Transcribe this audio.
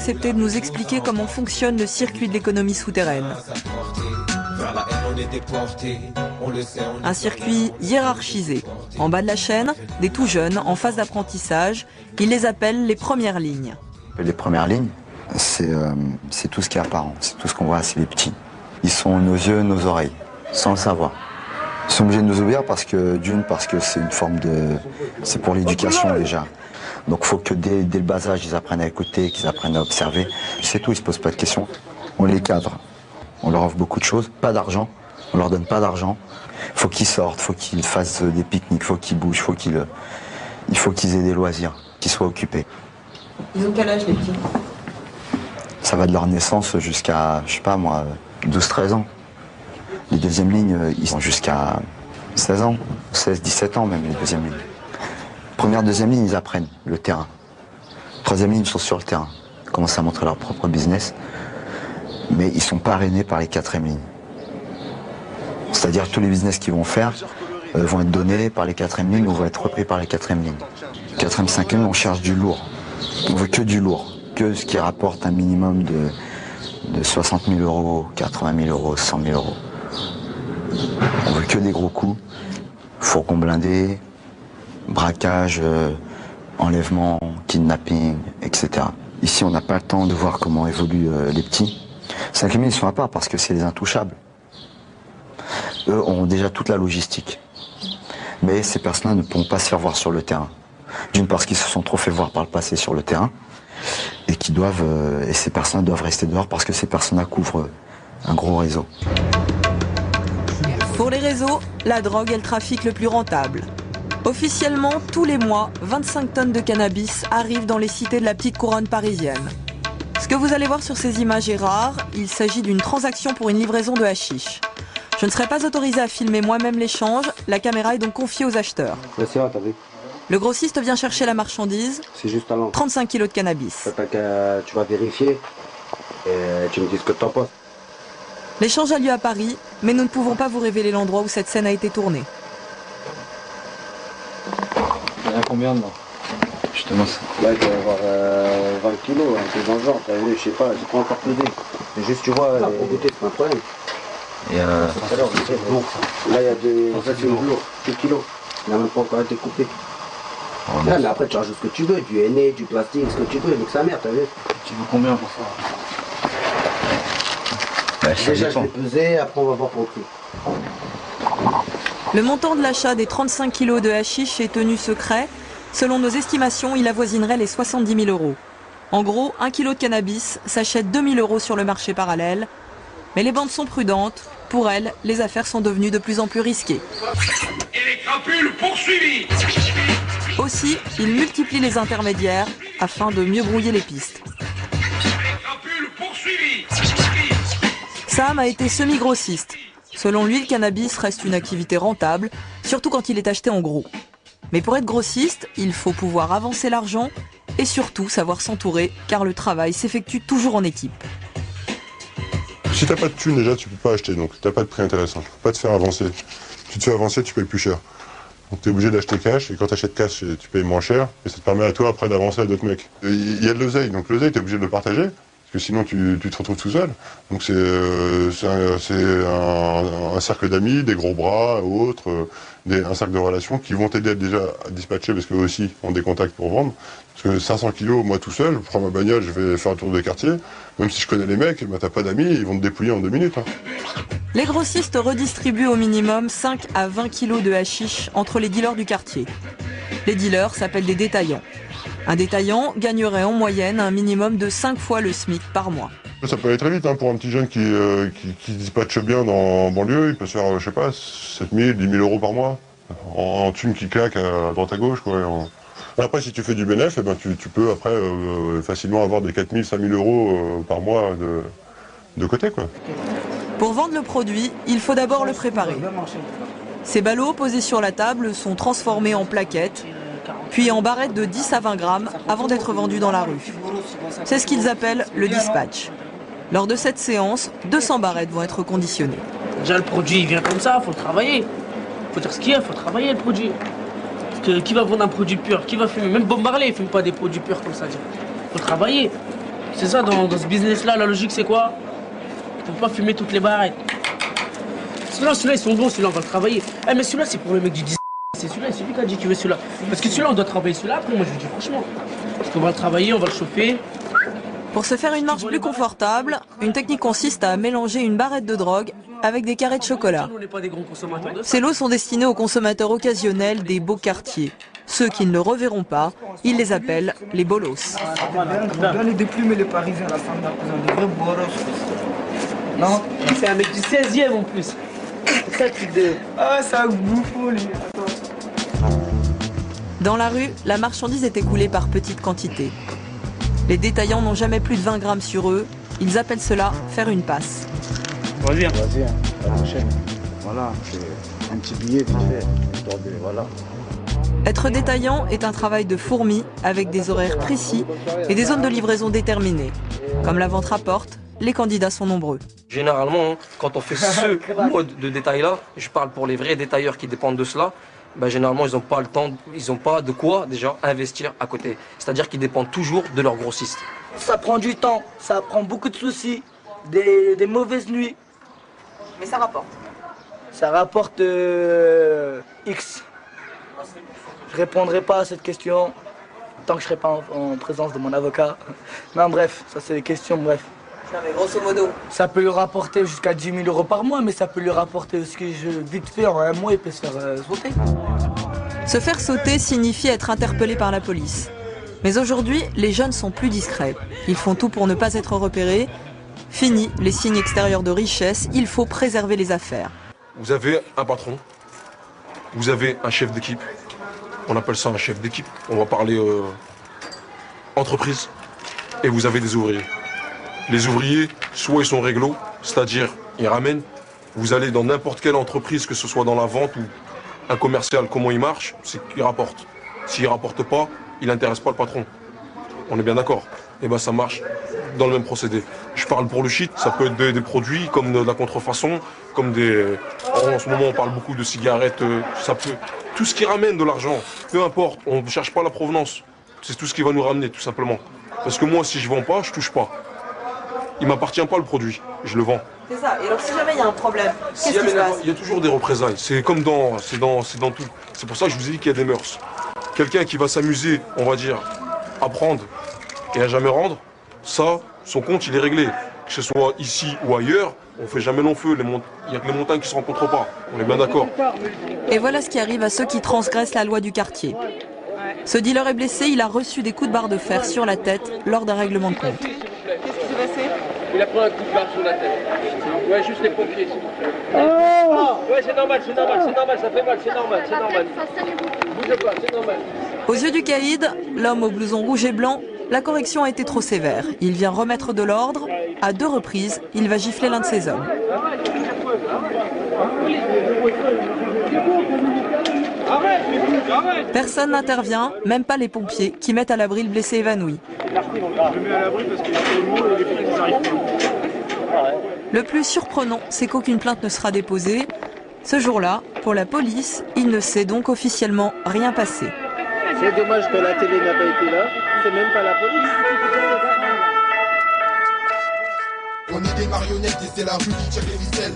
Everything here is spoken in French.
accepté de nous expliquer comment fonctionne le circuit de l'économie souterraine. Un circuit hiérarchisé. En bas de la chaîne, des tout jeunes en phase d'apprentissage. Ils les appellent les premières lignes. Les premières lignes, c'est tout ce qui est apparent, c'est tout ce qu'on voit, c'est les petits. Ils sont nos yeux, nos oreilles, sans le savoir. Ils sont obligés de nous obéir parce que c'est une forme de... c'est pour l'éducation déjà. Donc il faut que dès le bas âge, ils apprennent à écouter, qu'ils apprennent à observer. C'est tout, ils ne se posent pas de questions. On les cadre, on leur offre beaucoup de choses, pas d'argent, on leur donne pas d'argent. Il faut qu'ils sortent, il faut qu'ils fassent des pique-niques, il faut qu'ils bougent, il faut qu'ils aient des loisirs, qu'ils soient occupés. Ils ont quel âge les petits? Ça va de leur naissance jusqu'à, je sais pas moi, 12-13 ans. Les deuxièmes lignes, ils sont jusqu'à 16 ans, 16-17 ans même, les deuxièmes lignes. Première, deuxième ligne, ils apprennent le terrain. Troisième ligne, ils sont sur le terrain. Ils commencent à montrer leur propre business. Mais ils ne sont pas parrainés par les quatrièmes lignes. C'est-à-dire tous les business qu'ils vont faire vont être donnés par les quatrièmes lignes ou vont être repris par les quatrièmes lignes. Quatrième, cinquième, on cherche du lourd. On veut que du lourd, que ce qui rapporte un minimum de 60 000 euros, 80 000 euros, 100 000 euros. On veut que des gros coups, fourgon blindé, braquage, enlèvement, kidnapping, etc. Ici, on n'a pas le temps de voir comment évoluent les petits. Cinquième ligne, ils sont à part parce que c'est les intouchables. Eux ont déjà toute la logistique. Mais ces personnes-là ne pourront pas se faire voir sur le terrain. D'une parce qu'ils se sont trop fait voir par le passé sur le terrain et et ces personnes doivent rester dehors parce que ces personnes-là couvrent un gros réseau. Pour les réseaux, la drogue est le trafic le plus rentable. Officiellement, tous les mois, 25 tonnes de cannabis arrivent dans les cités de la petite couronne parisienne. Ce que vous allez voir sur ces images est rare, il s'agit d'une transaction pour une livraison de hashish. Je ne serai pas autorisé à filmer moi-même l'échange, la caméra est donc confiée aux acheteurs. Le grossiste vient chercher la marchandise, c'est juste à 35 kilos de cannabis. Tu vas vérifier et tu me dis ce que tu en penses. L'échange a lieu à Paris, mais nous ne pouvons pas vous révéler l'endroit où cette scène a été tournée. Il y en a combien dedans? Justement ça. Là il doit y avoir 20 kilos, un peu dans le genre, t'as vu, je sais pas, j'ai pas encore pesé. Mais juste tu vois, pour goûter c'est pas un problème. Et là il y a des... En fait c'est lourd, 10 kilos. Il n'a même pas encore été coupé. Là, mais après tu rajoutes ce que tu veux, du henné, du plastique, ce que tu veux, avec sa mère, t'as vu. Tu veux combien pour ça? Déjà je vais peser, après on va voir pour le prix. Le montant de l'achat des 35 kilos de hashish est tenu secret. Selon nos estimations, il avoisinerait les 70 000 euros. En gros, 1 kilo de cannabis s'achète 2 000 euros sur le marché parallèle. Mais les bandes sont prudentes. Pour elles, les affaires sont devenues de plus en plus risquées. Et les crapules poursuivis. Aussi, ils multiplient les intermédiaires afin de mieux brouiller les pistes. Les crapules poursuivis. Sam a été semi-grossiste. Selon lui, le cannabis reste une activité rentable, surtout quand il est acheté en gros. Mais pour être grossiste, il faut pouvoir avancer l'argent et surtout savoir s'entourer, car le travail s'effectue toujours en équipe. Si t'as pas de thunes déjà, tu peux pas acheter, donc t'as pas de prix intéressant. Tu peux pas te faire avancer. Si tu te fais avancer, tu payes plus cher. Donc t'es obligé d'acheter cash, et quand t'achètes cash, tu payes moins cher, et ça te permet à toi après d'avancer à d'autres mecs. Il y a de l'oseille, donc l'oseille t'es obligé de le partager, parce que sinon tu te retrouves tout seul. Donc c'est un cercle d'amis, des gros bras, autres, un cercle de relations qui vont t'aider déjà à dispatcher, parce qu'eux aussi ont des contacts pour vendre. Parce que 500 kilos, moi tout seul, je prends ma bagnole, je vais faire un tour des quartiers. Même si je connais les mecs, bah, t'as pas d'amis, ils vont te dépouiller en 2 minutes. Hein. Les grossistes redistribuent au minimum 5 à 20 kilos de hashish entre les dealers du quartier. Les dealers s'appellent des détaillants. Un détaillant gagnerait en moyenne un minimum de 5 fois le SMIC par mois. Ça peut aller très vite hein, pour un petit jeune qui dispatche bien en banlieue, il peut se faire, je sais pas, 7 000, 10 000 euros par mois. En thunes qui claquent à droite à gauche. Quoi, Après, si tu fais du bénéf, eh ben, tu peux après facilement avoir des 4 000, 5 000 euros par mois de côté. Quoi. Pour vendre le produit, il faut d'abord le préparer. Ces ballots posés sur la table sont transformés en plaquettes, puis en barrettes de 10 à 20 grammes avant d'être vendus dans la rue. C'est ce qu'ils appellent le dispatch. Lors de cette séance, 200 barrettes vont être conditionnées. Déjà, le produit il vient comme ça, il faut le travailler. Il faut dire ce qu'il y a, il faut travailler le produit. Parce que qui va vendre un produit pur? Qui va fumer? Même Bob Marley, il ne fume pas des produits purs comme ça. Il faut le travailler. C'est ça, dans ce business-là, la logique, c'est quoi? Il faut pas fumer toutes les barrettes. Celui-là, ils sont bons, celui-là, on va le travailler. Eh, mais celui-là, c'est pour le mec du 10. C'est celui-là, c'est lui qui a dit qu'il veut celui-là. Parce que celui-là, on doit travailler celui-là. Après, moi, je vous dis franchement. Parce qu'on va le travailler, on va le chauffer. Pour se faire une marche plus confortable, une technique consiste à mélanger une barrette de drogue avec des carrés de chocolat. On n'est pas des gros consommateurs de ça. Ces lots sont destinés aux consommateurs occasionnels des beaux quartiers. Ceux qui ne le reverront pas, ils les appellent les bolos. Bien les déplumer les Parisiens, la femme de vrais boros. Non? C'est un mec du 16e en plus. C'est ça le truc de... Ah, c'est un bouffon, lui. Dans la rue, la marchandise est écoulée par petites quantités. Les détaillants n'ont jamais plus de 20 grammes sur eux. Ils appellent cela faire une passe. Vas-y. Vas-y, la prochaine. Voilà, c'est un petit billet vite fait. Histoire de, voilà. Être détaillant est un travail de fourmi avec des horaires précis et des zones de livraison déterminées. Comme la vente rapporte, les candidats sont nombreux. Généralement, quand on fait ce mode de détail-là, je parle pour les vrais détailleurs qui dépendent de cela, ben généralement, ils n'ont pas le temps, ils n'ont pas de quoi déjà investir à côté. C'est-à-dire qu'ils dépendent toujours de leur grossiste. Ça prend du temps, ça prend beaucoup de soucis, des mauvaises nuits. Mais ça rapporte. Ça rapporte X. Je répondrai pas à cette question tant que je serai pas en présence de mon avocat. Non, bref, ça c'est des questions, bref. Non, mais grosso modo. Ça peut lui rapporter jusqu'à 10 000 euros par mois, mais ça peut lui rapporter aussi que vite fait, en un mois, il peut se faire sauter. Se faire sauter signifie être interpellé par la police. Mais aujourd'hui, les jeunes sont plus discrets. Ils font tout pour ne pas être repérés. Fini les signes extérieurs de richesse, il faut préserver les affaires. Vous avez un patron, vous avez un chef d'équipe, on appelle ça un chef d'équipe, on va parler entreprise, et vous avez des ouvriers. Les ouvriers, soit ils sont réglo, c'est-à-dire ils ramènent, vous allez dans n'importe quelle entreprise, que ce soit dans la vente ou un commercial, comment il marche, c'est qu'il rapporte. S'il ne rapporte pas, il n'intéresse pas le patron. On est bien d'accord? Et bien ça marche dans le même procédé. Je parle pour le shit, ça peut être des produits comme de la contrefaçon, comme des... En ce moment on parle beaucoup de cigarettes, ça peut... Tout ce qui ramène de l'argent, peu importe, on ne cherche pas la provenance. C'est tout ce qui va nous ramener, tout simplement. Parce que moi, si je ne vends pas, je ne touche pas. Il ne m'appartient pas le produit, je le vends. C'est ça, et alors si jamais il y a un problème, qu'est-ce qui se passe? Il y a toujours des représailles, c'est comme dans... C'est dans tout. C'est pour ça que je vous ai dit qu'il y a des mœurs. Quelqu'un qui va s'amuser, on va dire, à prendre et à jamais rendre, ça, son compte, il est réglé. Que ce soit ici ou ailleurs, on ne fait jamais long feu. Il n'y a que les montagnes qui ne se rencontrent pas. On est bien d'accord. Et voilà ce qui arrive à ceux qui transgressent la loi du quartier. Ce dealer est blessé, il a reçu des coups de barre de fer sur la tête lors d'un règlement de compte. Qu'est-ce qui s'est passé? Il a pris un coup de barre sur la tête. Ouais, juste les pompiers, s'il vous plaît. Oh ouais, c'est normal, ça fait mal, c'est normal. Bouge pas, c'est normal. Aux yeux du caïd, l'homme au blouson rouge et blanc, la correction a été trop sévère. Il vient remettre de l'ordre. À 2 reprises, il va gifler l'un de ses hommes. Personne n'intervient, même pas les pompiers, qui mettent à l'abri le blessé évanoui. Le plus surprenant, c'est qu'aucune plainte ne sera déposée. Ce jour-là, pour la police, il ne s'est donc officiellement rien passé. C'est dommage que la télé n'a pas été là, c'est même pas la police. On est des marionnettes et c'est la rue qui tire les ficelles.